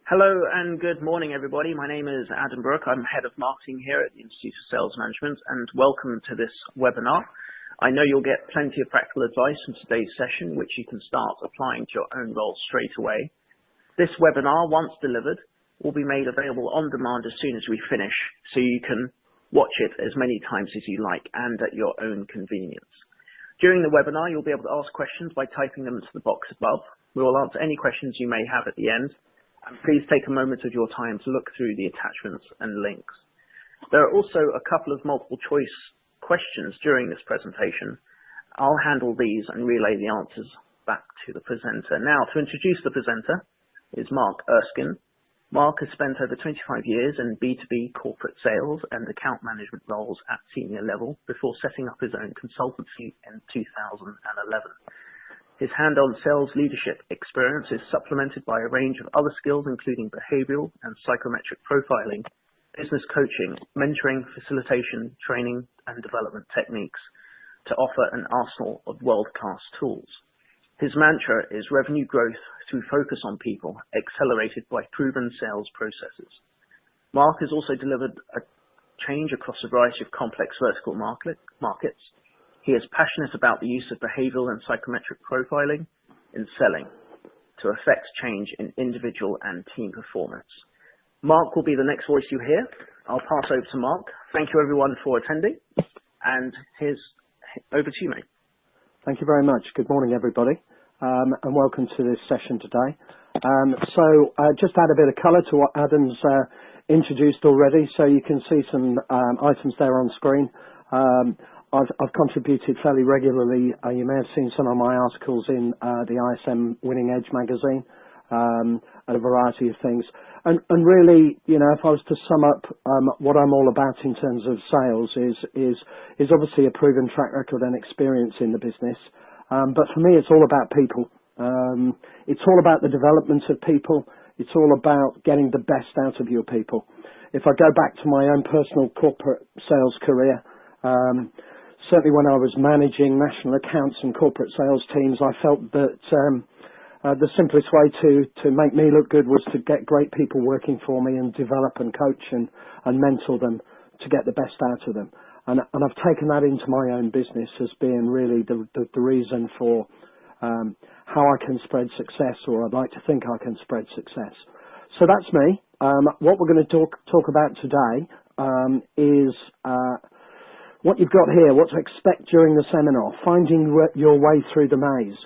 Hello and good morning, everybody. My name is Adam Brooke. I'm Head of Marketing here at the Institute of Sales Management, and welcome to this webinar. I know you'll get plenty of practical advice from today's session, which you can start applying to your own role straight away. This webinar, once delivered, will be made available on demand as soon as we finish, so you can watch it as many times as you like and at your own convenience. During the webinar, you'll be able to ask questions by typing them into the box above. We will answer any questions you may have at the end. And please take a moment of your time to look through the attachments and links. There are also a couple of multiple choice questions during this presentation. I'll handle these and relay the answers back to the presenter. Now, to introduce the presenter is Mark Erskine. Mark has spent over 25 years in B2B corporate sales and account management roles at senior level before setting up his own consultancy in 2011. His hand-on sales leadership experience is supplemented by a range of other skills, including behavioural and psychometric profiling, business coaching, mentoring, facilitation, training, and development techniques to offer an arsenal of world-class tools. His mantra is revenue growth through focus on people, accelerated by proven sales processes. Mark has also delivered a change across a variety of complex vertical markets. He is passionate about the use of behavioural and psychometric profiling in selling to affect change in individual and team performance. Mark will be the next voice you hear. I'll pass over to Mark. Thank you everyone for attending, and over to you, mate. Thank you very much. Good morning, everybody, and welcome to this session today. Just add a bit of colour to what Adam's introduced already, so you can see some items there on screen. I've contributed fairly regularly. You may have seen some of my articles in the ISM Winning Edge magazine, and a variety of things. And really, you know, if I was to sum up what I'm all about in terms of sales is obviously a proven track record and experience in the business. But for me, it's all about people. It's all about the development of people. It's all about getting the best out of your people. If I go back to my own personal corporate sales career, certainly when I was managing national accounts and corporate sales teams, I felt that the simplest way to make me look good was to get great people working for me and develop and coach and mentor them to get the best out of them. And I've taken that into my own business as being really the reason for how I can spread success, or I'd like to think I can spread success. So that's me. What we're going to talk about today is what you've got here, what to expect during the seminar, finding your way through the maze.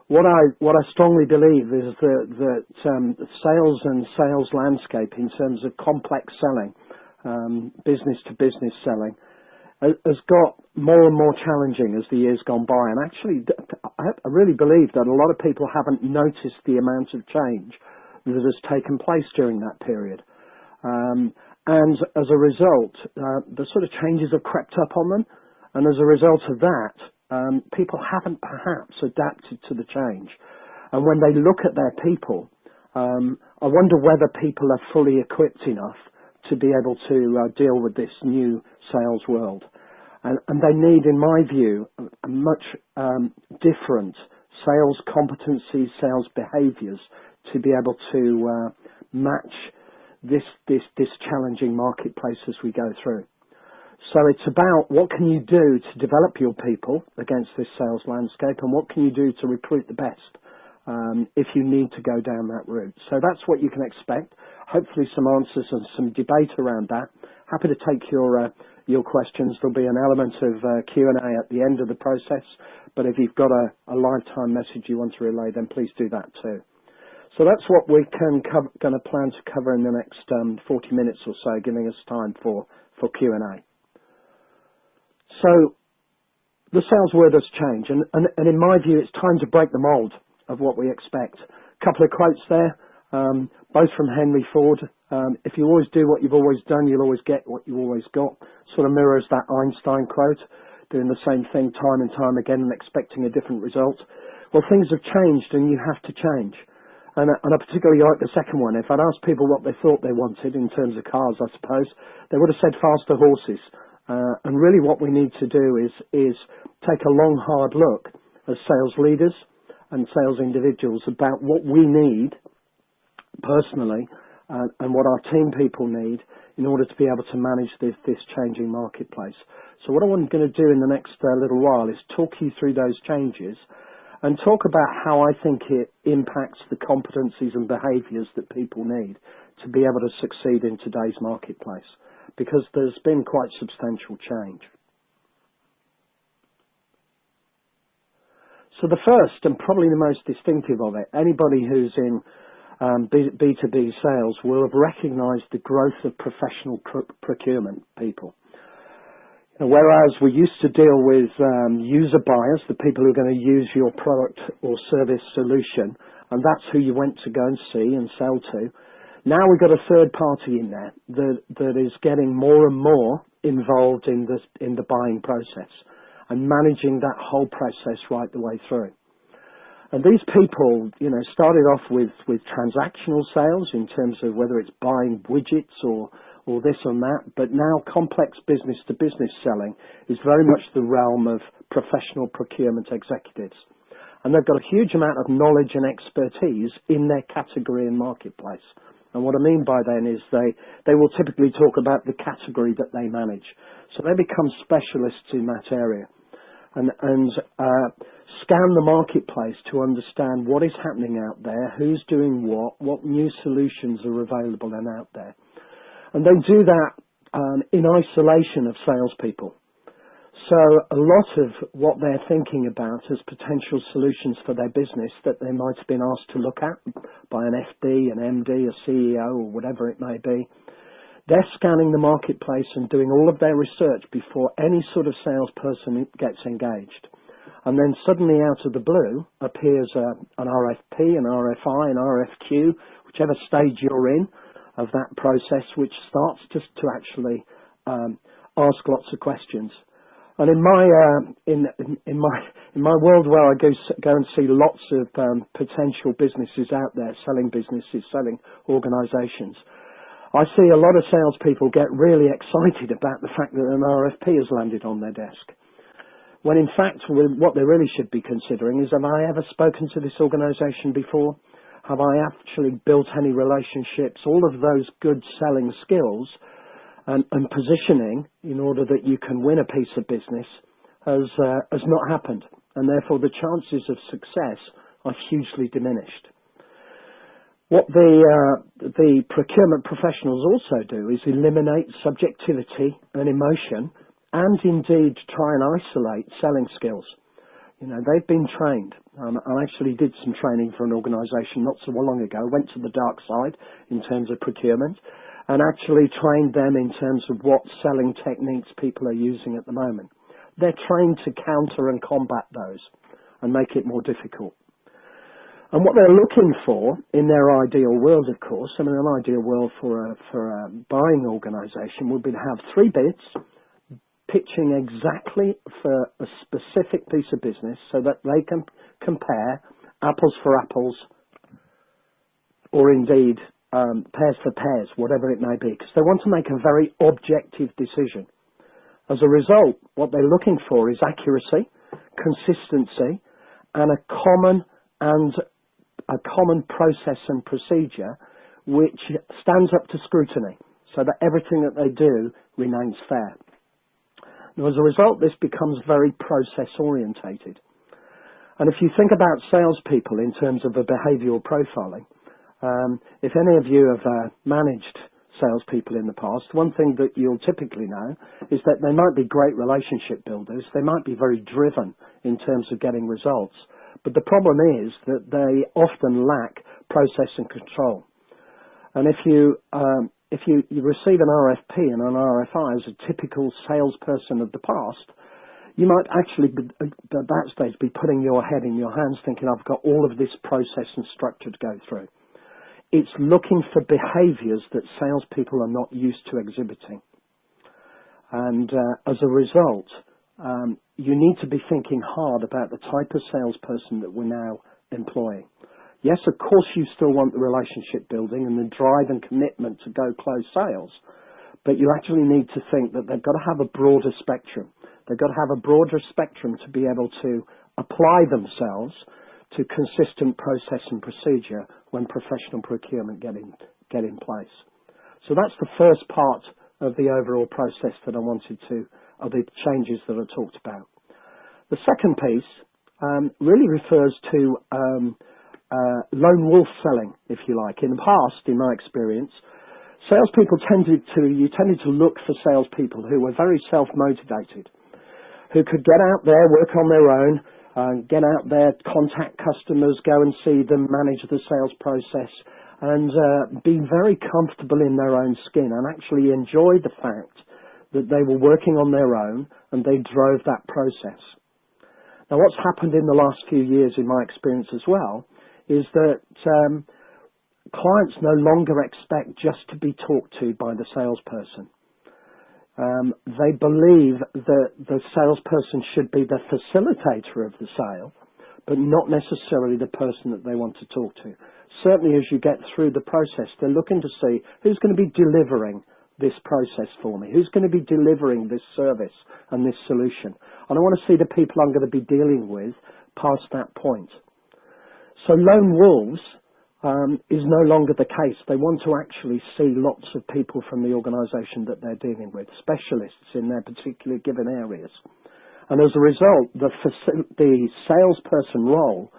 What I strongly believe is that sales and sales landscape in terms of complex selling, business to business selling, has got more and more challenging as the years gone by. And actually, I really believe that a lot of people haven't noticed the amount of change that has taken place during that period. And as a result, the sort of changes have crept up on them. And as a result of that, people haven't perhaps adapted to the change. And when they look at their people, I wonder whether people are fully equipped enough to be able to deal with this new sales world. And they need, in my view, a much different sales competencies, sales behaviours to be able to match this challenging marketplace as we go through. So it's about what can you do to develop your people against this sales landscape, and what can you do to recruit the best if you need to go down that route. So that's what you can expect. Hopefully some answers and some debate around that. Happy to take your questions. There'll be an element of Q&A at the end of the process, but if you've got a lifetime message you want to relay, then please do that too. So that's what we going to plan to cover in the next 40 minutes or so, giving us time for Q&A. So the sales world has changed, and in my view, it's time to break the mould of what we expect. A couple of quotes there, both from Henry Ford. If you always do what you've always done, you'll always get what you've always got. Sort of mirrors that Einstein quote, doing the same thing time and time again and expecting a different result. Well, things have changed and you have to change. And I particularly like the second one. If I'd asked people what they thought they wanted in terms of cars, I suppose, they would have said faster horses. And really what we need to do is take a long, hard look as sales leaders and sales individuals about what we need personally and what our team people need in order to be able to manage this changing marketplace. So what I'm going to do in the next little while is talk you through those changes and talk about how I think it impacts the competencies and behaviours that people need to be able to succeed in today's marketplace, because there's been quite substantial change. So the first and probably the most distinctive of it, anybody who's in B2B sales will have recognised the growth of professional procurement people. Whereas we used to deal with user buyers, the people who are going to use your product or service solution, and that's who you went to go and see and sell to. Now we've got a third party in there that is getting more and more involved in the buying process and managing that whole process right the way through. And these people, started off with transactional sales in terms of whether it's buying widgets or this and that, but now complex business-to-business selling is very much the realm of professional procurement executives. And they've got a huge amount of knowledge and expertise in their category and marketplace. And what I mean by then is they will typically talk about the category that they manage. So they become specialists in that area and scan the marketplace to understand what is happening out there, who's doing what new solutions are available and out there. And they do that in isolation of salespeople. So a lot of what they're thinking about as potential solutions for their business that they might have been asked to look at by an FD, an MD, a CEO, or whatever it may be, they're scanning the marketplace and doing all of their research before any sort of salesperson gets engaged. And then suddenly out of the blue appears an RFP, an RFI, an RFQ, whichever stage you're in of that process, which starts just to actually ask lots of questions. And in my world where I go and see lots of potential businesses out there, selling businesses, selling organisations, I see a lot of salespeople get really excited about the fact that an RFP has landed on their desk. When in fact, what they really should be considering is, have I ever spoken to this organisation before? Have I actually built any relationships? All of those good selling skills and positioning in order that you can win a piece of business has not happened. And therefore the chances of success are hugely diminished. What the procurement professionals also do is eliminate subjectivity and emotion, and indeed try and isolate selling skills. They've been trained. I actually did some training for an organisation not so long ago, went to the dark side in terms of procurement, and actually trained them in terms of what selling techniques people are using at the moment. They're trained to counter and combat those and make it more difficult. And what they're looking for in their ideal world, of course, an ideal world for a buying organisation would be to have 3 bids, pitching exactly for a specific piece of business so that they can compare apples for apples, or indeed pairs for pairs, whatever it may be, because they want to make a very objective decision. As a result, what they're looking for is accuracy, consistency, and a common process and procedure which stands up to scrutiny, so that everything that they do remains fair. Now, as a result, this becomes very process orientated. And if you think about salespeople in terms of a behavioural profiling, if any of you have managed salespeople in the past, one thing that you'll typically know is that they might be great relationship builders, they might be very driven in terms of getting results, but the problem is that they often lack process and control. And if you receive an RFP and an RFI as a typical salesperson of the past, you might actually at that stage be putting your head in your hands thinking, I've got all of this process and structure to go through. It's looking for behaviours that salespeople are not used to exhibiting. And as a result, you need to be thinking hard about the type of salesperson that we're now employing. Yes, of course, you still want the relationship building and the drive and commitment to go close sales, but you actually need to think that they've got to have a broader spectrum. They've got to have a broader spectrum to be able to apply themselves to consistent process and procedure when professional procurement get in place. So that's the first part of the overall process that I wanted to, of the changes that I talked about. The second piece really refers to lone wolf selling, if you like. In the past, in my experience, salespeople tended to look for salespeople who were very self-motivated, who could get out there, work on their own, get out there, contact customers, go and see them, manage the sales process, and be very comfortable in their own skin and actually enjoy the fact that they were working on their own and they drove that process. Now, what's happened in the last few years, in my experience as well, is that clients no longer expect just to be talked to by the salesperson. They believe that the salesperson should be the facilitator of the sale, but not necessarily the person that they want to talk to. Certainly as you get through the process, they're looking to see who's going to be delivering this process for me, who's going to be delivering this service and this solution. And I want to see the people I'm going to be dealing with past that point. So lone wolves is no longer the case. They want to actually see lots of people from the organisation that they're dealing with, specialists in their particular given areas. And as a result, the salesperson role,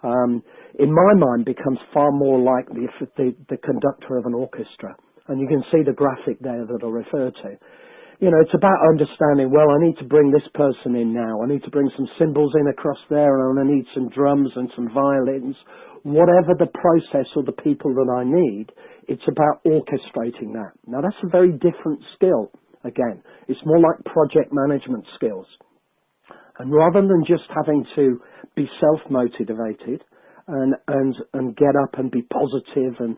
in my mind, becomes far more like the conductor of an orchestra. And you can see the graphic there that I refer to. You know, it's about understanding, well, I need to bring this person in now. I need to bring some cymbals in across there, and I need some drums and some violins. Whatever the process or the people that I need, it's about orchestrating that. Now, that's a very different skill, again. It's more like project management skills. And rather than just having to be self-motivated and get up and be positive and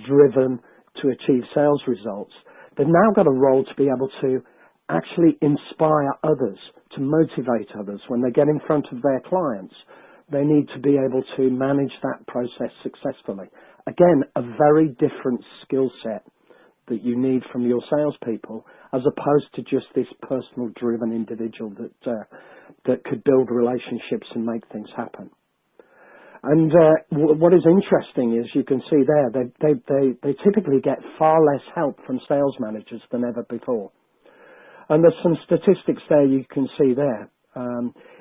driven to achieve sales results, they've now got a role to be able to actually inspire others, to motivate others. When they get in front of their clients, they need to be able to manage that process successfully. Again, a very different skill set that you need from your salespeople, as opposed to just this personal driven individual that could build relationships and make things happen. And what is interesting is you can see there, they typically get far less help from sales managers than ever before. And there's some statistics there you can see there.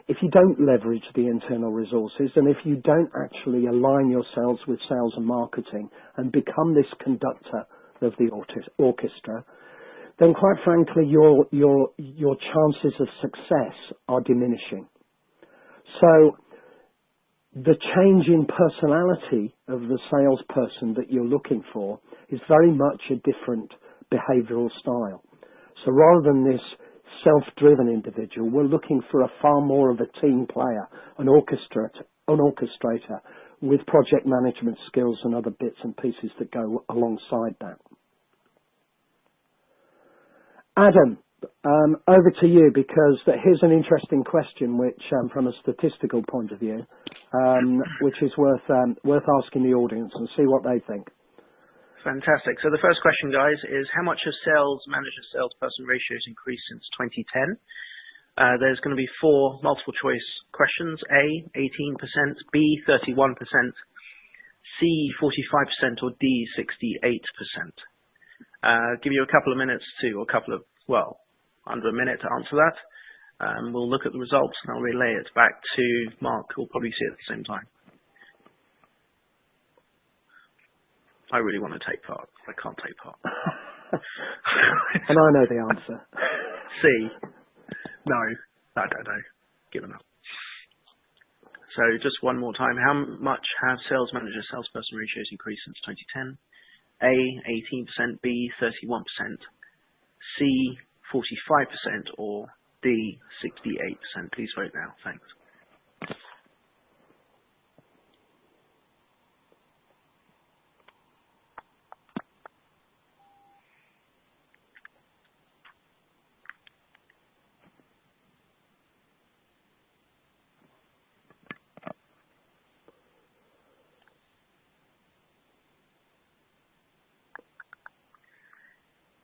If you don't leverage the internal resources, and if you don't actually align yourselves with sales and marketing and become this conductor of the orchestra, then quite frankly your chances of success are diminishing. So the change in personality of the salesperson that you're looking for is very much a different behavioural style. So rather than this self-driven individual, we're looking for a far more of a team player, an orchestrator with project management skills and other bits and pieces that go alongside that. Adam, over to you, because here's an interesting question which, from a statistical point of view, which is worth asking the audience and see what they think. Fantastic. So the first question, guys, is how much have sales manager-salesperson ratios increased since 2010? There's going to be 4 multiple choice questions. A, 18%, B, 31%, C, 45%, or D, 68%. Give you a couple of minutes under a minute to answer that. We'll look at the results and I'll relay it back to Mark, who'll probably see it at the same time. I really want to take part. I can't take part. And I know the answer. C. No, I don't know. Given up. So just one more time. How much have sales manager salesperson ratios increased since 2010? A, 18%, B, 31%, C, 45%, or D, 68%. Please vote now. Thanks.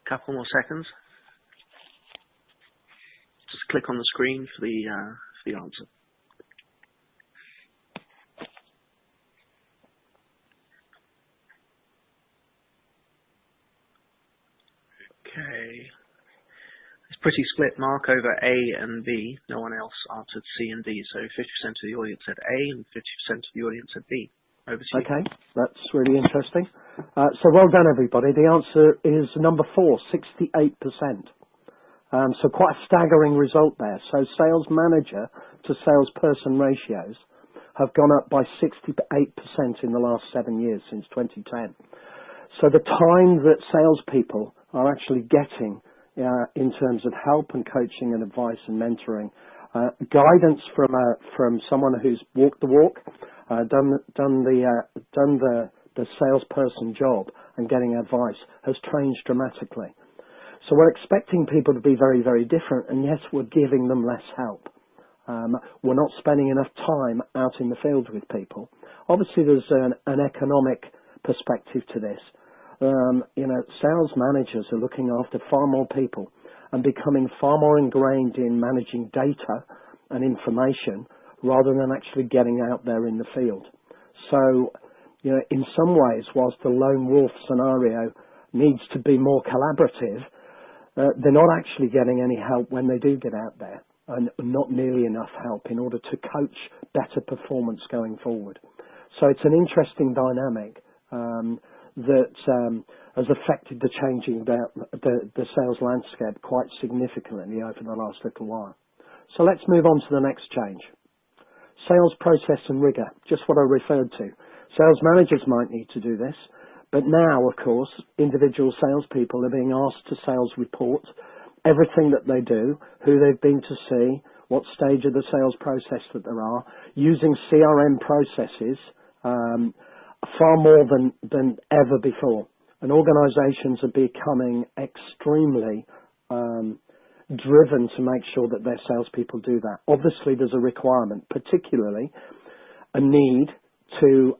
Couple more seconds. Just click on the screen for the answer. Okay. It's pretty split mark over A and B. No one else answered C and D. So 50% of the audience said A and 50% of the audience said B. Over to you. Okay, that's really interesting. So well done, everybody. The answer is number 4, 68%. So quite a staggering result there. So sales manager to salesperson ratios have gone up by 68% in the last 7 years, since 2010. So the time that salespeople are actually getting in terms of help and coaching and advice and mentoring, guidance from someone who's walked the walk, done the salesperson job and getting advice has changed dramatically. So we're expecting people to be very, very different, and yes, we're giving them less help. We're not spending enough time out in the field with people. Obviously, there's an economic perspective to this. Sales managers are looking after far more people and becoming far more ingrained in managing data and information rather than actually getting out there in the field. So, in some ways, whilst the lone wolf scenario needs to be more collaborative, they're not actually getting any help when they do get out there, and not nearly enough help in order to coach better performance going forward. So it's an interesting dynamic that has affected the changing the sales landscape quite significantly over the last little while. So let's move on to the next change. Sales process and rigor, just what I referred to. Sales managers might need to do this, but now, of course, individual salespeople are being asked to sales report everything that they do, who they've been to see, what stage of the sales process that there are, using CRM processes far more than ever before. And organisations are becoming extremely driven to make sure that their salespeople do that. Obviously, there's a requirement, particularly a need to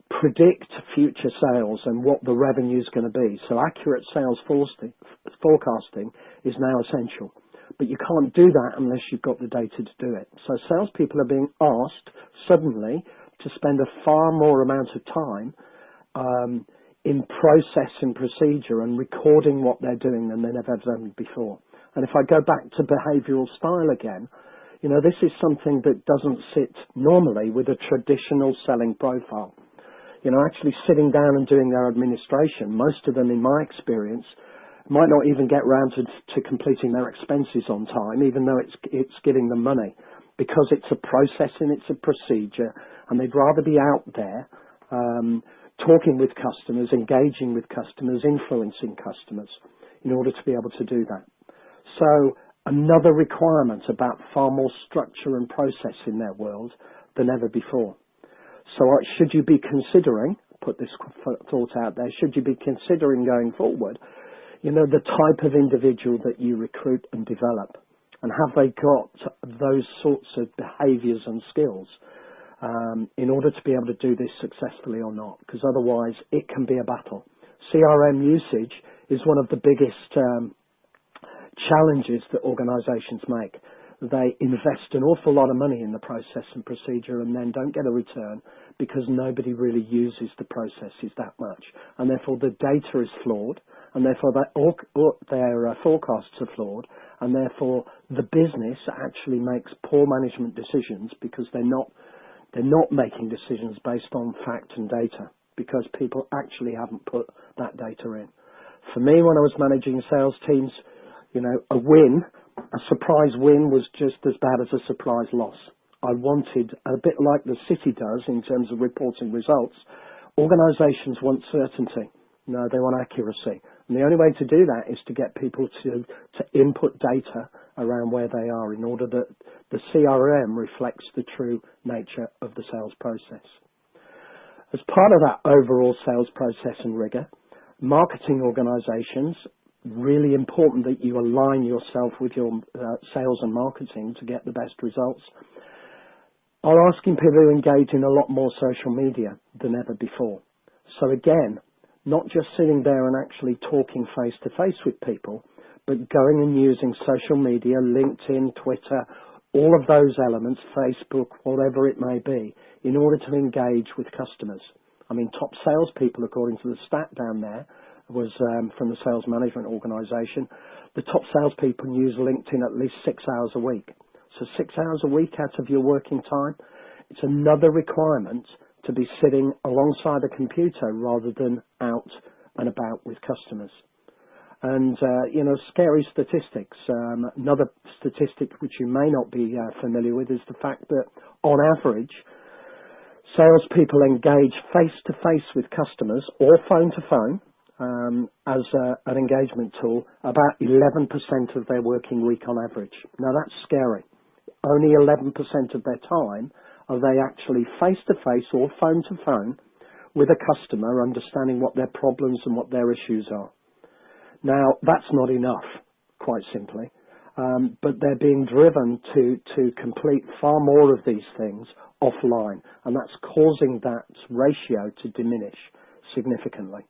predict future sales and what the revenue is going to be. So accurate sales forecasting is now essential. But you can't do that unless you've got the data to do it. So salespeople are being asked suddenly to spend a far more amount of time in process and procedure and recording what they're doing than they've ever done before. And if I go back to behavioural style again, this is something that doesn't sit normally with a traditional selling profile. Actually sitting down and doing their administration, most of them, in my experience, might not even get round to completing their expenses on time, even though it's giving them money, because it's a process and it's a procedure, and they'd rather be out there talking with customers, engaging with customers, influencing customers in order to be able to do that. So another requirement about far more structure and process in their world than ever before. So should you be considering, put this thought out there, should you be considering going forward, the type of individual that you recruit and develop, and have they got those sorts of behaviours and skills in order to be able to do this successfully or not? Because otherwise it can be a battle. CRM usage is one of the biggest challenges that organisations make. They invest an awful lot of money in the process and procedure and then don't get a return because nobody really uses the processes that much. And therefore the data is flawed, and therefore their forecasts are flawed, and therefore the business actually makes poor management decisions because they're not making decisions based on fact and data, because people actually haven't put that data in. For me, when I was managing sales teams, a surprise win was just as bad as a surprise loss. I wanted, a bit like the city does in terms of reporting results, organisations want certainty. No, they want accuracy. And the only way to do that is to get people to input data around where they are in order that the CRM reflects the true nature of the sales process. As part of that overall sales process and rigour, marketing organisations, really important that you align yourself with your sales and marketing to get the best results, are asking people to engage in a lot more social media than ever before. So again, not just sitting there and actually talking face to face with people, but going and using social media, LinkedIn, Twitter, all of those elements, Facebook, whatever it may be, in order to engage with customers. I mean, top salespeople, according to the stat down there, was from the sales management organisation. The top salespeople use LinkedIn at least 6 hours a week. So 6 hours a week out of your working time, it's another requirement to be sitting alongside a computer rather than out and about with customers. And, scary statistics. Another statistic which you may not be familiar with is the fact that, on average, salespeople engage face-to-face with customers or phone-to-phone as an engagement tool about 11% of their working week on average. Now, that's scary. Only 11% of their time are they actually face-to-face or phone-to-phone with a customer, understanding what their problems and what their issues are. Now, that's not enough, quite simply, but they're being driven to complete far more of these things offline, and that's causing that ratio to diminish significantly.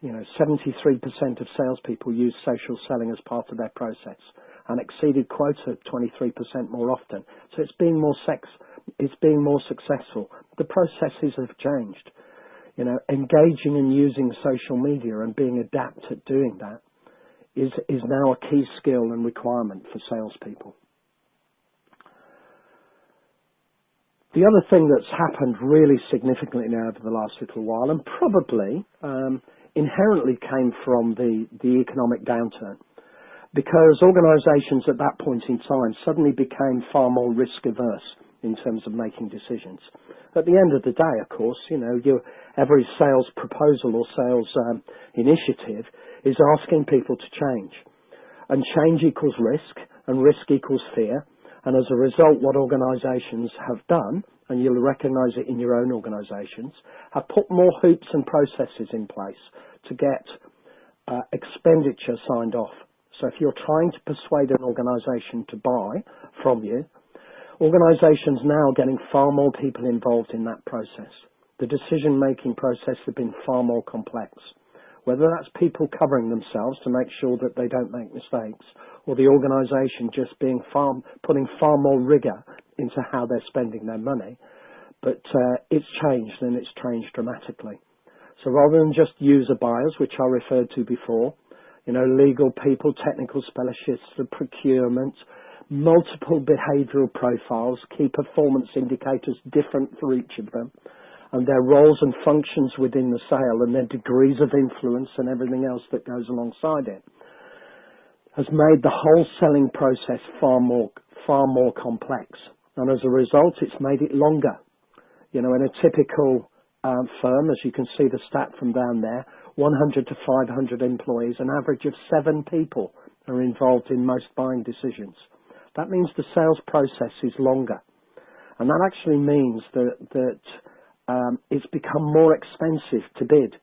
73% of salespeople use social selling as part of their process and exceeded quota 23% more often. So it's being more successful. The processes have changed. Engaging and using social media and being adept at doing that is now a key skill and requirement for salespeople. The other thing that's happened really significantly now over the last little while, and probably inherently came from the economic downturn, because organisations at that point in time suddenly became far more risk averse in terms of making decisions. At the end of the day, of course, every sales proposal or sales initiative is asking people to change. And change equals risk, and risk equals fear. And as a result, what organisations have done, and you'll recognise it in your own organisations, have put more hoops and processes in place to get expenditure signed off. So if you're trying to persuade an organisation to buy from you, organisations now are getting far more people involved in that process. The decision-making process has been far more complex. Whether that's people covering themselves to make sure that they don't make mistakes, or the organisation just putting far more rigour into how they're spending their money, but it's changed, and it's changed dramatically. So rather than just user buyers, which I referred to before, legal people, technical specialists for procurement, multiple behavioural profiles, key performance indicators different for each of them, and their roles and functions within the sale and their degrees of influence and everything else that goes alongside it, has made the whole selling process far more complex. And as a result, it's made it longer. In a typical firm, as you can see the stat from down there, 100 to 500 employees, an average of 7 people are involved in most buying decisions. That means the sales process is longer. And that actually means that it's become more expensive to bid.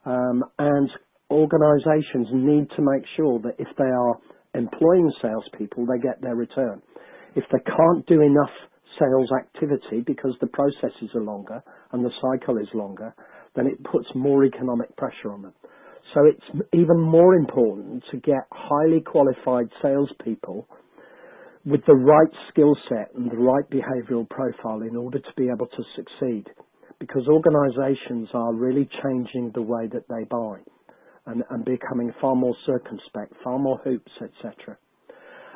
And organisations need to make sure that if they are employing salespeople, they get their return. If they can't do enough sales activity because the processes are longer and the cycle is longer, then it puts more economic pressure on them. So it's even more important to get highly qualified salespeople with the right skill set and the right behavioural profile in order to be able to succeed. Because organisations are really changing the way that they buy and becoming far more circumspect, far more hoops, etc.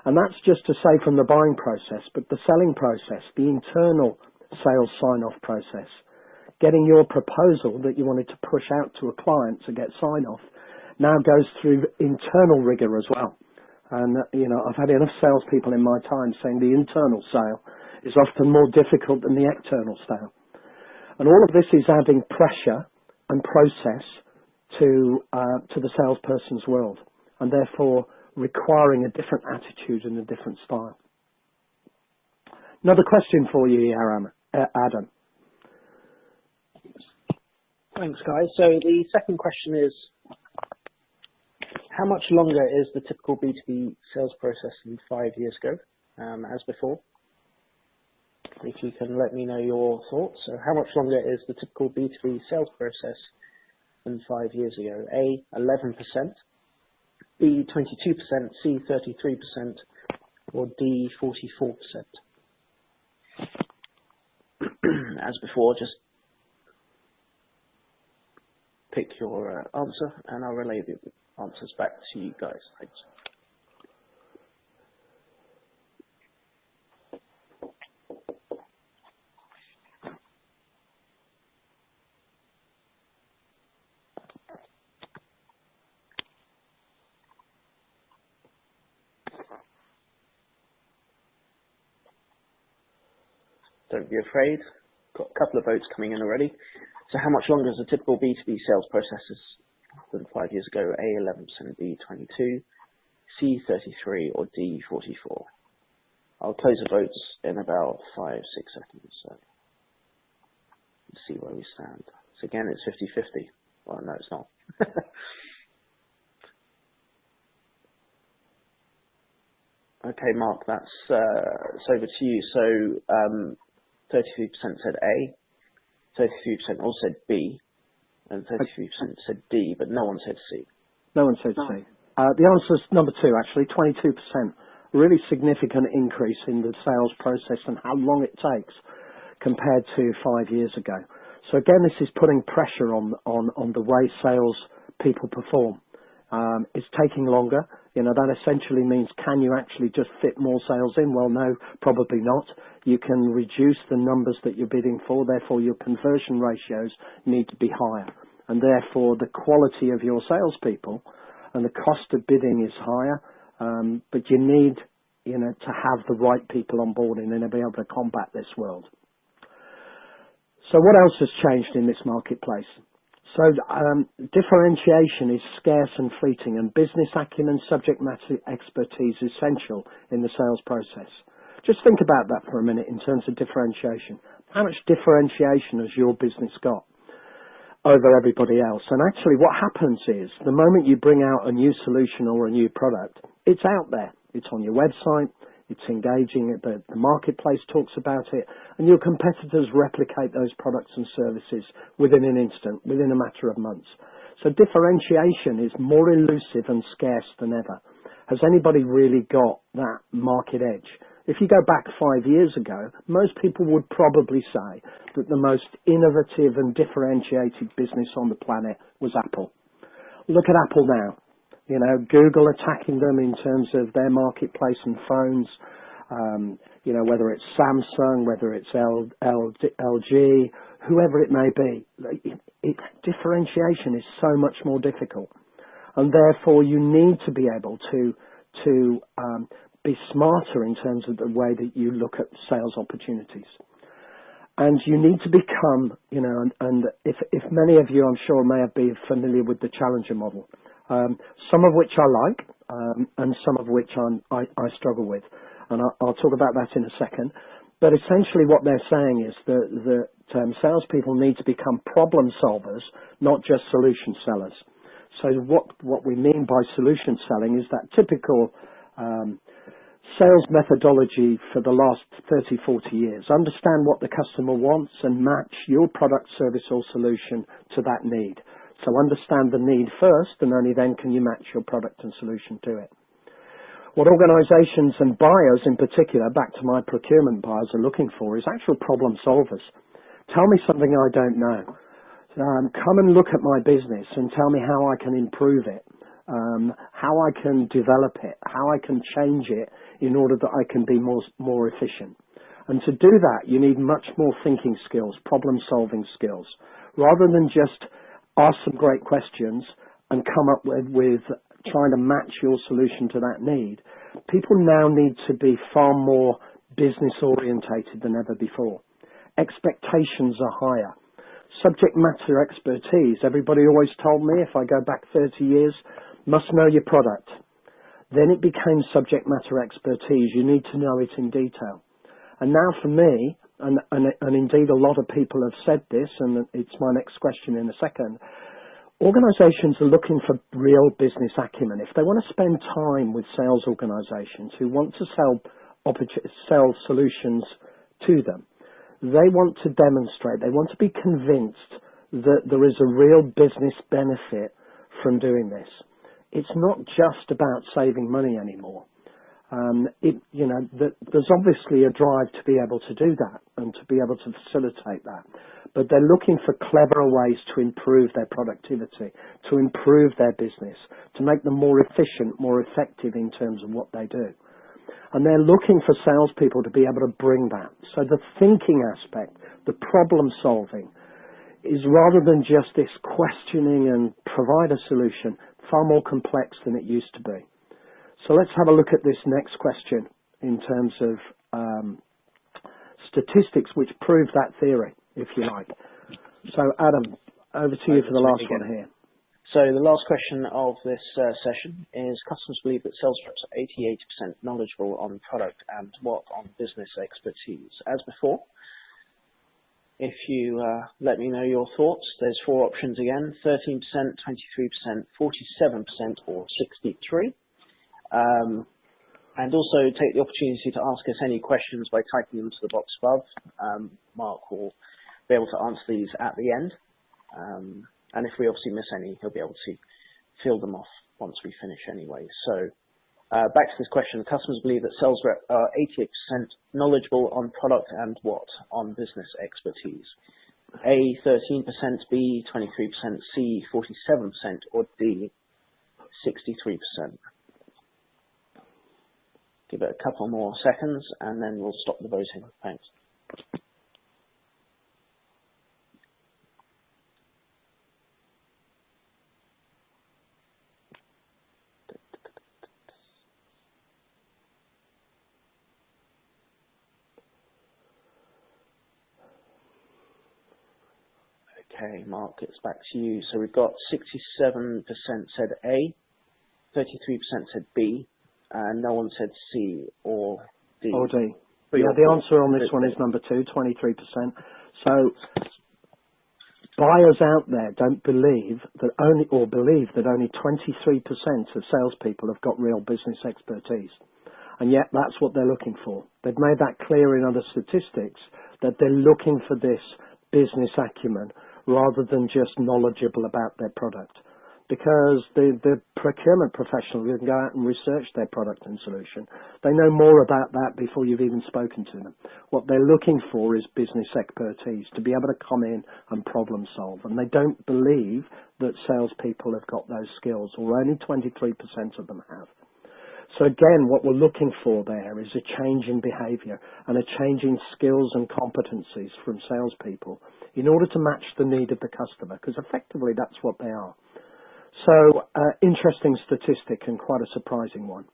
And that's just to say from the buying process, but the selling process, the internal sales sign-off process, getting your proposal that you wanted to push out to a client to get sign-off now goes through internal rigour as well. And, I've had enough salespeople in my time saying the internal sale is often more difficult than the external sale. And all of this is adding pressure and process to the salesperson's world, and therefore requiring a different attitude and a different style. Another question for you here, Adam. Thanks, guys. So the second question is, how much longer is the typical B2B sales process than 5 years ago, as before? If you can let me know your thoughts. So how much longer is the typical B2B sales process than 5 years ago? A, 11%, B, 22%, C, 33%, or D, 44%? As before, just pick your answer, and I'll relay the answers back to you guys. Thanks. Don't be afraid. Got a couple of votes coming in already. So how much longer is a typical B2B sales process than 5 years ago? A, 11%, B, 22, C, 33, or D, 44? I'll close the votes in about 5-6 seconds. So let's see where we stand. So again, it's 50-50. Well, no, it's not. Okay, Mark, that's it's over to you. So 33% said A, 33% all said B, and 33% said D, but no one said C. No one said C. The answer is number 2, actually, 22%. Really significant increase in the sales process and how long it takes compared to 5 years ago. So again, this is putting pressure on the way sales people perform. It's taking longer. You know, that essentially means, can you actually just fit more sales in? Well, no, probably not. You can reduce the numbers that you're bidding for, therefore your conversion ratios need to be higher. And therefore the quality of your salespeople and the cost of bidding is higher, but you need, you know, to have the right people on board and then be able to combat this world. So what else has changed in this marketplace? So differentiation is scarce and fleeting, and business acumen, subject matter expertise is essential in the sales process. Just think about that for a minute in terms of differentiation. How much differentiation has your business got over everybody else? And actually what happens is the moment you bring out a new solution or a new product, it's out there. It's on your website. It's engaging, the marketplace talks about it, and your competitors replicate those products and services within an instant, within a matter of months. So differentiation is more elusive and scarce than ever. Has anybody really got that market edge? If you go back 5 years ago, most people would probably say that the most innovative and differentiated business on the planet was Apple. Look at Apple now. You know, Google attacking them in terms of their marketplace and phones, you know, whether it's Samsung, whether it's LG, whoever it may be. Differentiation is so much more difficult. And therefore you need to be able to be smarter in terms of the way that you look at sales opportunities. And you need to become, you know, and if many of you, I'm sure, may have been familiar with the Challenger model. Some of which I like, and some of which I struggle with. And I'll talk about that in a second. But essentially what they're saying is that salespeople need to become problem solvers, not just solution sellers. So what we mean by solution selling is that typical sales methodology for the last 30, 40 years. Understand what the customer wants and match your product, service or solution to that need. So understand the need first, and only then can you match your product and solution to it. What organizations and buyers in particular, back to my procurement buyers, are looking for is actual problem solvers. Tell me something I don't know. Come and look at my business and tell me how I can improve it, how I can develop it, how I can change it in order that I can be more efficient. And to do that, you need much more thinking skills, problem solving skills, rather than just ask some great questions and come up with trying to match your solution to that need. People now need to be far more business orientated than ever before. Expectations are higher. Subject matter expertise, everybody always told me, if I go back 30 years, must know your product. Then it became subject matter expertise. You need to know it in detail. And now for me, and indeed a lot of people have said this, and it's my next question in a second, organizations are looking for real business acumen. If they want to spend time with sales organizations who want to sell solutions to them, they want to demonstrate, they want to be convinced that there is a real business benefit from doing this. It's not just about saving money anymore. There's obviously a drive to be able to do that and to be able to facilitate that. But they're looking for cleverer ways to improve their productivity, to improve their business, to make them more efficient, more effective in terms of what they do. And they're looking for salespeople to be able to bring that. So the thinking aspect, the problem solving, is rather than just this questioning and provide a solution, far more complex than it used to be. So let's have a look at this next question in terms of statistics which prove that theory, if you like. So Adam, over to you for the last one here. So the last question of this session is, customers believe that sales reps are 88% knowledgeable on product and what on business expertise. As before, if you let me know your thoughts, there's 4 options again: 13%, 23%, 47%, or 63%. And also take the opportunity to ask us any questions by typing them to the box above. Mark will be able to answer these at the end. And if we obviously miss any, he'll be able to fill them off once we finish anyway. So back to this question. Customers believe that sales reps are 88% knowledgeable on product and what on business expertise. A, 13%, B, 23%, C, 47%, or D, 63%. Give it a couple more seconds and then we'll stop the voting. Thanks. Okay, Mark, it's back to you. So we've got 67% said A, 33% said B, and no one said C or D. Or D. Yeah, the answer on this one is number 2, 23%. So buyers out there don't believe that believe that only 23% of salespeople have got real business expertise. And yet that's what they're looking for. They've made that clear in other statistics that they're looking for this business acumen rather than just knowledgeable about their product. Because the procurement professional who can go out and research their product and solution, they know more about that before you've even spoken to them. What they're looking for is business expertise, to be able to come in and problem solve. And they don't believe that salespeople have got those skills, or only 23% of them have. So again, what we're looking for there is a change in behaviour and a change in skills and competencies from salespeople in order to match the need of the customer, because effectively that's what they are. So, interesting statistic and quite a surprising one.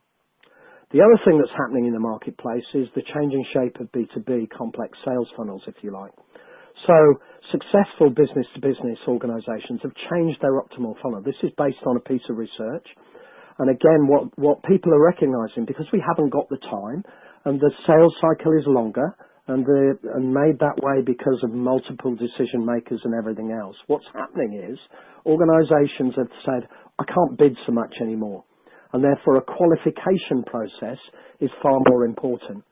The other thing that's happening in the marketplace is the changing shape of B2B complex sales funnels, if you like. So, successful business-to-business organisations have changed their optimal funnel. This is based on a piece of research. And again, what people are recognising, because we haven't got the time, and the sales cycle is longer, and made that way because of multiple decision makers and everything else. What's happening is organisations have said, I can't bid so much anymore. And therefore a qualification process is far more important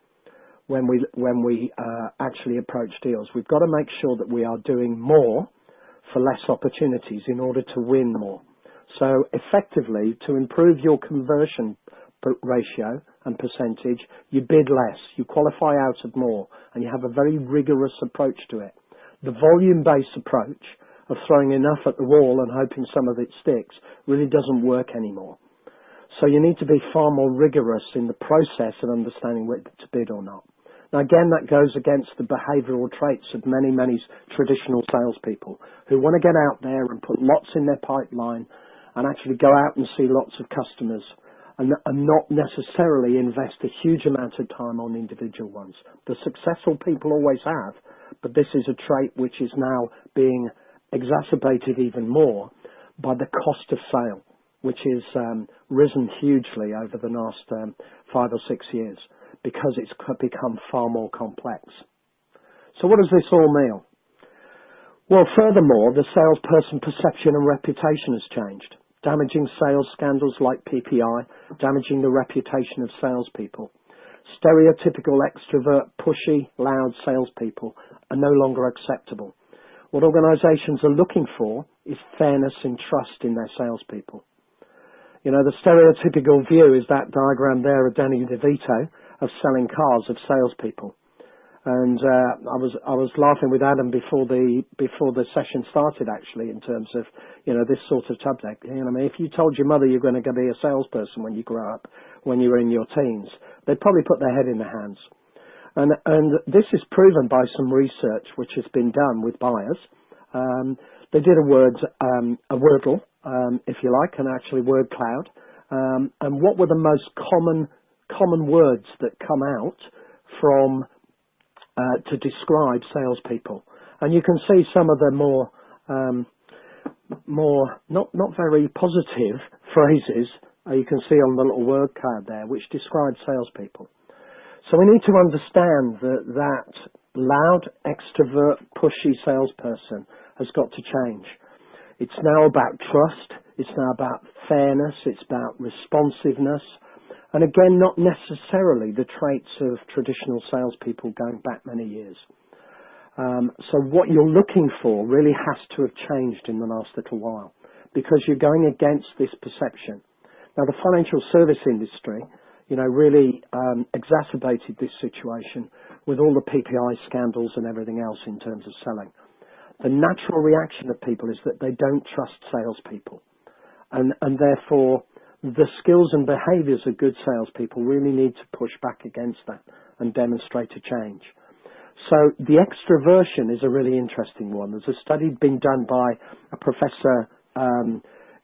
when we actually approach deals. We've got to make sure that we are doing more for less opportunities in order to win more. So effectively, to improve your conversion ratio and percentage, you bid less, you qualify out of more, and you have a very rigorous approach to it. The volume-based approach of throwing enough at the wall and hoping some of it sticks really doesn't work anymore. So you need to be far more rigorous in the process of understanding whether to bid or not. Now again, that goes against the behavioural traits of many traditional salespeople who want to get out there and put lots in their pipeline and actually go out and see lots of customers and not necessarily invest a huge amount of time on individual ones. The successful people always have, but this is a trait which is now being exacerbated even more by the cost of sale, which has risen hugely over the last 5 or 6 years because it's become far more complex. So what does this all mean? Well, furthermore, the salesperson perception and reputation has changed. Damaging sales scandals like PPI, damaging the reputation of salespeople. Stereotypical extrovert, pushy, loud salespeople are no longer acceptable. What organisations are looking for is fairness and trust in their salespeople. You know, the stereotypical view is that diagram there of Danny DeVito of selling cars of salespeople. And I was laughing with Adam before the session started, actually, in terms of, you know, this sort of subject. You know, I mean, if you told your mother you're going to be a salesperson when you grow up, when you were in your teens, they'd probably put their head in their hands. And this is proven by some research which has been done with buyers. They did a Wordle, if you like, and actually word cloud. And what were the most common words that come out from to describe salespeople? And you can see some of the more not very positive phrases you can see on the little word cloud there, which describe salespeople. So we need to understand that loud, extrovert, pushy salesperson has got to change. It's now about trust. It's now about fairness. It's about responsiveness. And again, not necessarily the traits of traditional salespeople going back many years. So what you're looking for really has to have changed in the last little while, because you're going against this perception. Now, the financial service industry, you know, really exacerbated this situation with all the PPI scandals and everything else in terms of selling. The natural reaction of people is that they don't trust salespeople. And therefore, the skills and behaviours of good salespeople really need to push back against that and demonstrate a change. So the extroversion is a really interesting one. There's a study been done by a Professor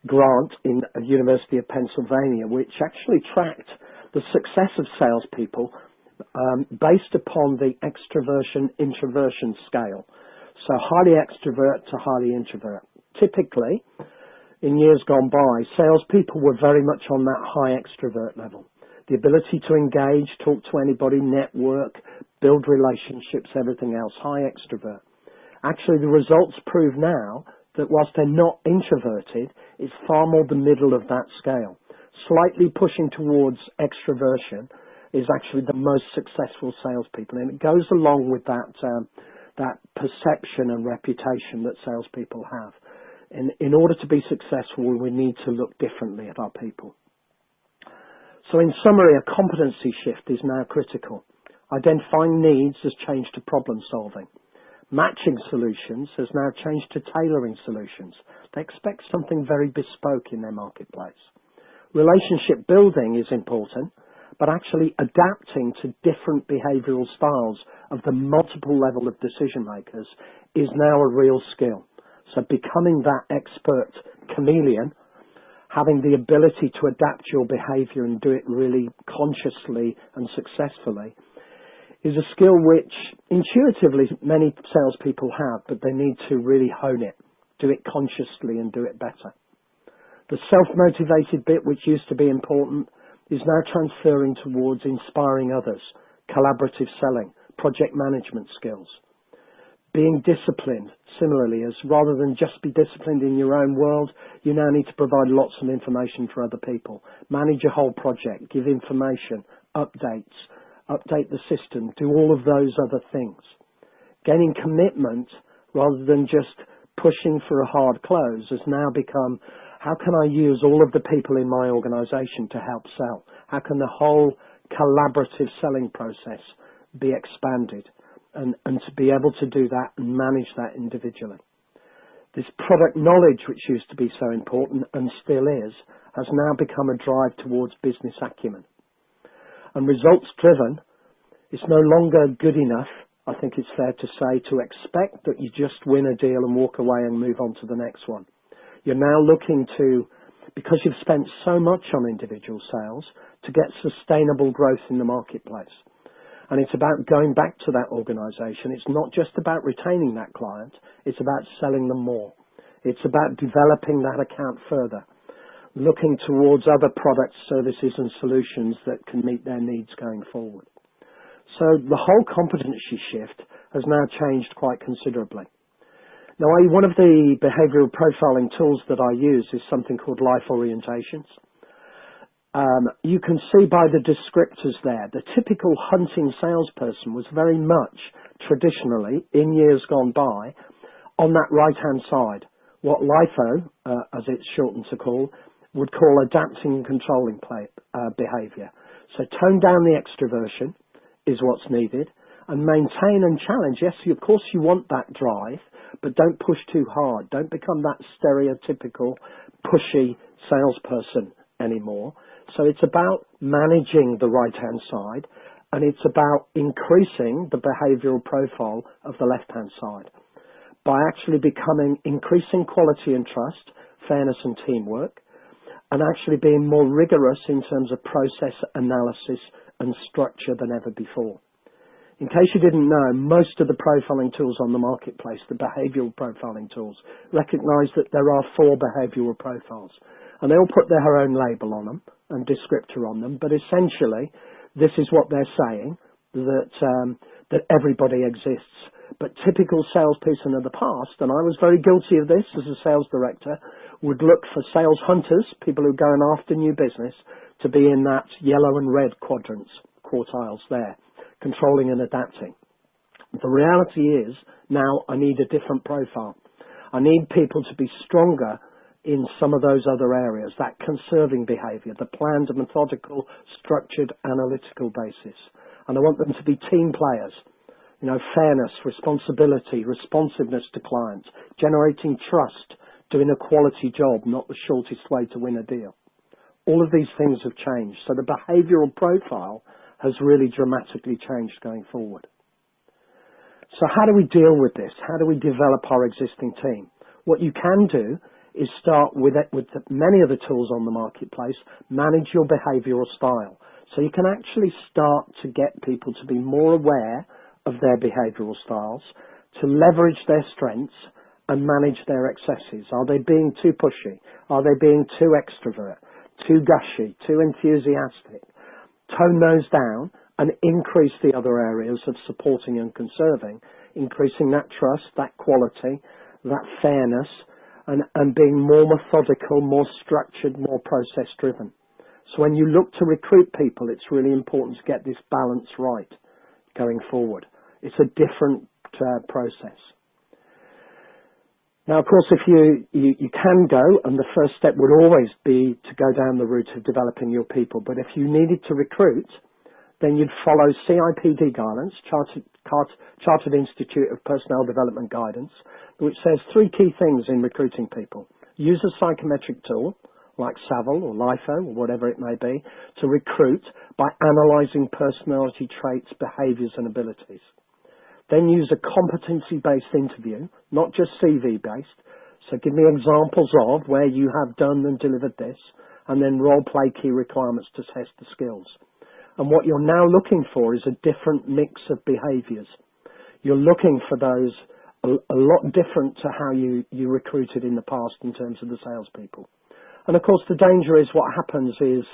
Grant in the University of Pennsylvania, which actually tracked the success of salespeople based upon the extroversion-introversion scale. So highly extrovert to highly introvert. Typically, in years gone by, salespeople were very much on that high extrovert level. The ability to engage, talk to anybody, network, build relationships, everything else, high extrovert. Actually, the results prove now that whilst they're not introverted, it's far more the middle of that scale. Slightly pushing towards extroversion is actually the most successful salespeople, and it goes along with that perception and reputation that salespeople have. In order to be successful, we need to look differently at our people. So in summary, a competency shift is now critical. Identifying needs has changed to problem solving. Matching solutions has now changed to tailoring solutions. They expect something very bespoke in their marketplace. Relationship building is important, but actually adapting to different behavioural styles of the multiple level of decision makers is now a real skill. So becoming that expert chameleon, having the ability to adapt your behaviour and do it really consciously and successfully, is a skill which intuitively many salespeople have, but they need to really hone it, do it consciously and do it better. The self-motivated bit, which used to be important, is now transferring towards inspiring others, collaborative selling, project management skills. Being disciplined, similarly, as rather than just be disciplined in your own world, you now need to provide lots of information for other people. Manage a whole project, give information, updates, update the system, do all of those other things. Gaining commitment rather than just pushing for a hard close has now become, how can I use all of the people in my organisation to help sell? How can the whole collaborative selling process be expanded? And to be able to do that and manage that individually. This product knowledge, which used to be so important and still is, has now become a drive towards business acumen. And results driven, it's no longer good enough, I think it's fair to say, to expect that you just win a deal and walk away and move on to the next one. You're now looking to, because you've spent so much on individual sales, to get sustainable growth in the marketplace. And it's about going back to that organisation. It's not just about retaining that client. It's about selling them more. It's about developing that account further, looking towards other products, services and solutions that can meet their needs going forward. So the whole competency shift has now changed quite considerably. Now, one of the behavioural profiling tools that I use is something called life orientations. You can see by the descriptors there, the typical hunting salesperson was very much traditionally, in years gone by, on that right-hand side. What LIFO, as it's shortened to call, would call adapting and controlling behaviour. So tone down the extroversion is what's needed, and maintain and challenge. Yes, of course you want that drive, but don't push too hard. Don't become that stereotypical pushy salesperson anymore. So it's about managing the right-hand side, and it's about increasing the behavioural profile of the left-hand side by actually becoming increasing quality and trust, fairness and teamwork, and actually being more rigorous in terms of process analysis and structure than ever before. In case you didn't know, most of the profiling tools on the marketplace, the behavioural profiling tools, recognise that there are 4 behavioural profiles. And they all put their own label on them and descriptor on them, but essentially this is what they're saying, that everybody exists. But typical salesperson of the past, and I was very guilty of this as a sales director, would look for sales hunters, people who are going after new business, to be in that yellow and red quartiles there, controlling and adapting. The reality is now I need a different profile. I need people to be stronger in some of those other areas, that conserving behaviour, the planned, methodical, structured, analytical basis. And I want them to be team players. You know, fairness, responsibility, responsiveness to clients, generating trust, doing a quality job, not the shortest way to win a deal. All of these things have changed. So the behavioural profile has really dramatically changed going forward. So how do we deal with this? How do we develop our existing team? What you can do is start with many of the tools on the marketplace, manage your behavioural style. So you can actually start to get people to be more aware of their behavioural styles, to leverage their strengths and manage their excesses. Are they being too pushy? Are they being too extrovert, too gushy, too enthusiastic? Tone those down and increase the other areas of supporting and conserving, increasing that trust, that quality, that fairness, and being more methodical, more structured, more process driven. So when you look to recruit people, it's really important to get this balance right going forward. It's a different process. Now, of course, if you can go, and the first step would always be to go down the route of developing your people. But if you needed to recruit, then you'd follow CIPD guidance, Chartered Institute of Personnel Development Guidance, which says 3 key things in recruiting people. Use a psychometric tool, like Savile or LIFO or whatever it may be, to recruit by analysing personality traits, behaviours and abilities. Then use a competency-based interview, not just CV-based. So give me examples of where you have done and delivered this, and then role-play key requirements to test the skills. And what you're now looking for is a different mix of behaviours. You're looking for those a lot different to how you recruited in the past in terms of the salespeople. And of course, the danger is what happens is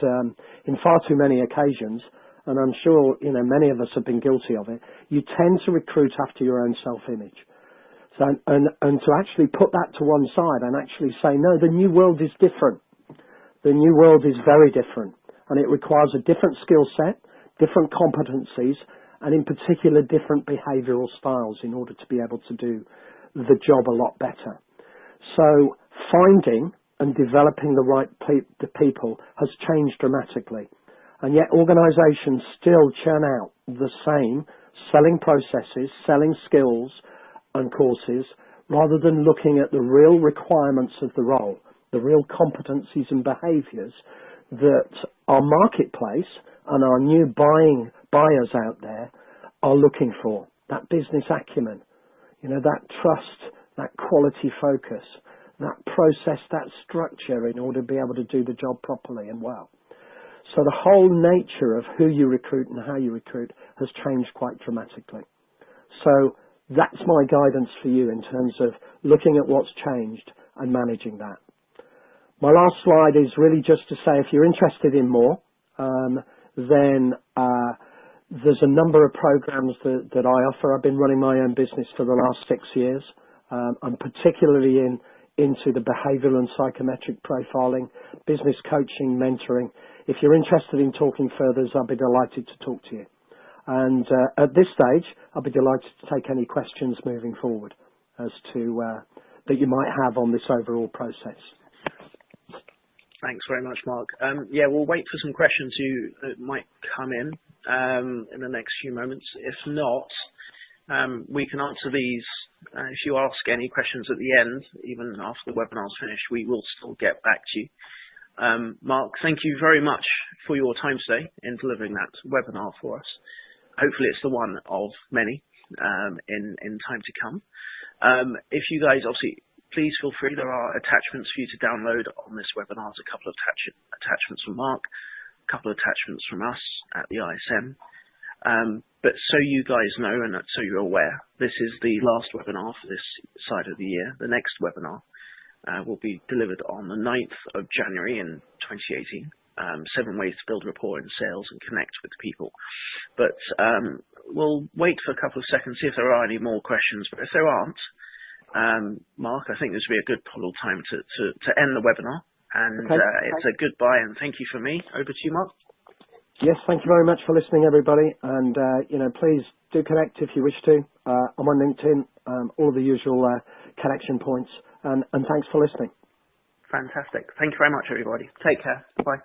in far too many occasions, and I'm sure many of us have been guilty of it, you tend to recruit after your own self-image. So, and to actually put that to one side and actually say, no, the new world is different. The new world is very different, and it requires a different skill set, different competencies, and in particular different behavioural styles in order to be able to do the job a lot better. So finding and developing the right people has changed dramatically. And yet organisations still churn out the same selling processes, selling skills and courses, rather than looking at the real requirements of the role, the real competencies and behaviours that our marketplace and our new buyers out there are looking for. That business acumen, that trust, that quality focus, that process, that structure in order to be able to do the job properly and well. So the whole nature of who you recruit and how you recruit has changed quite dramatically. So that's my guidance for you in terms of looking at what's changed and managing that. My last slide is really just to say if you're interested in more, then there's a number of programs that I offer. I've been running my own business for the last 6 years. I'm particularly into the behavioural and psychometric profiling, business coaching, mentoring. If you're interested in talking further, I'll be delighted to talk to you. And at this stage, I'll be delighted to take any questions moving forward as to that you might have on this overall process. Thanks very much, Mark. Yeah, we'll wait for some questions that might come in the next few moments. If not, we can answer these. If you ask any questions at the end, even after the webinar's finished, we will still get back to you. Mark, thank you very much for your time today in delivering that webinar for us. Hopefully it's the one of many in time to come. If you guys, obviously, please feel free. There are attachments for you to download on this webinar. There's a couple of attachments from Mark, a couple of attachments from us at the ISM. But so you guys know and so you're aware, this is the last webinar for this side of the year. The next webinar will be delivered on the 9th of January in 2018. 7 ways to build rapport in sales and connect with people. But we'll wait for a couple of seconds, see if there are any more questions. But if there aren't, Mark, I think this would be a good probable time to end the webinar. And Okay. It's a goodbye and thank you from me. Over to you, Mark. Yes, thank you very much for listening, everybody. And, please do connect if you wish to. I'm on LinkedIn, all of the usual connection points. And thanks for listening. Fantastic. Thank you very much, everybody. Take care. Bye.